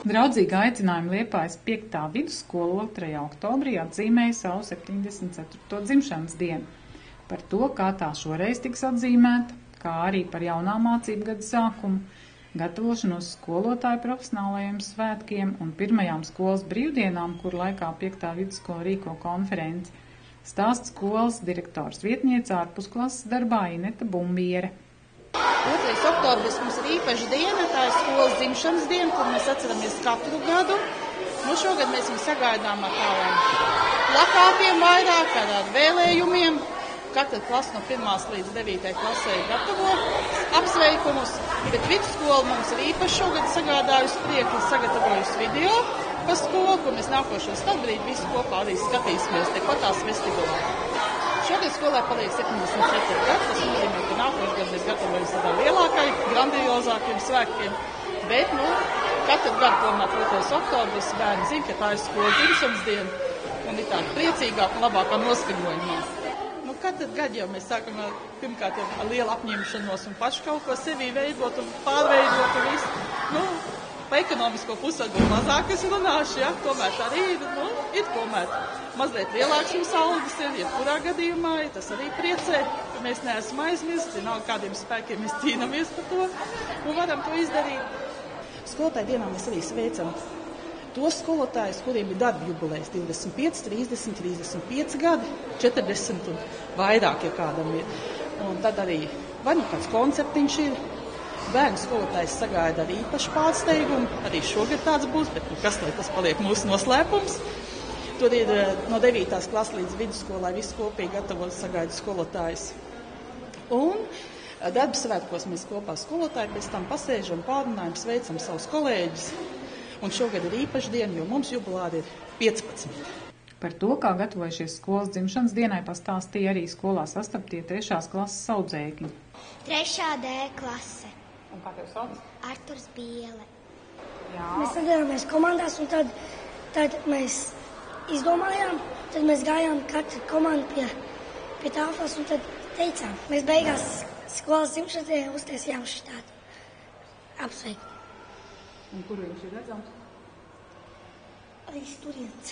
Draudzīga aicinājuma Liepājas 5. vidusskola 2. oktobrī atzīmēja savu 74. dzimšanas dienu. Par to, kā tā šoreiz tiks atzīmēta, kā arī par jaunā mācību gada sākumu, gatavošanos skolotāju profesionālajiem svētkiem un pirmajām skolas brīvdienām, kur laikā 5. vidusskola rīko konferenci, stāsta skolas direktors vietniece ārpusklases darbā Ineta Bumbiere. 2. oktobris mums ir īpaša diena, tā ir skolas dzimšanas diena, kur mēs atceramies katru gadu. Šogad mēs viņu sagaidām ar tādām plakātiem vairāk, ar vēlējumiem. Katra klasa no 1. līdz 9. klasē gatavo apsveikumus, bet vidusskola mums ir īpaši šogad sagādājusi prieku, sagatavojusi video par skolu, kur mēs nākošo starpbrīdi visi kopā arī skatīsimies tepatās vestibulā. Šogad skolai paliek 74 gadi, tas nozīmē, ka nākošais gads mēs gatavojamies tādā lielākai, grandiozākiem svētkiem, bet, katru gadu tomēr 2. oktobris bērni zina, ka tā ir skolas dzimšanas diena un ir tāda priecīgāka un labākā noskaņojumā. Katru gadu jau mēs sākam pirmkārt ar lielu apņemšanos un pašu kaut ko sevī veidot un pārveidot un visu. Pa ekonomisko pusi varbūt mazāk es runāšu, ja, tomēr arī ir tomēr mazliet lielāks mums algas ir, jebkurā gadījumā, ja tas arī priecē, ka mēs neesam aizmirsti, nav kādiem spēkiem mēs cīnāmies par to un varam to izdarīt. Skolotāju dienā mēs arī sveicam tos skolotājus, kuriem ir darba jubilejas 25, 30, 35 gadi, 40 un vairāk, ja kādam ir. Un tad arī vai kāds konceptiņš ir. Bērnu skolotājs sagaida arī īpašu pārsteigumu. Arī šogad tāds būs, bet kas lai tas paliek mūsu noslēpums. Tur ir no 9. klases līdz vidusskolai visu kopīgi gatavo sagaida skolotājs. Un darba svētkos mēs kopā skolotāji pēc tam pasēžam, pārunājam, sveicam savus kolēģus. Un šogad ir īpaša diena, jo mums jubilāri ir 15. Par to, kā gatavojušies skolas dzimšanas dienai, pastāstīja arī skolā sastaptie 3. klases audzēkņi. 3. D klase. Un kā tev sauc? Arturs Biele. Jā. Mēs sadalījāmies komandās un tad mēs izdomājām, tad mēs gājām katru komandu pie tāfas un tad teicām. Mēs beigās skolas dzimšanas dienā uztaisījām šitādu apsveikumu. Un kur viņš ir redzams? Arī turienes.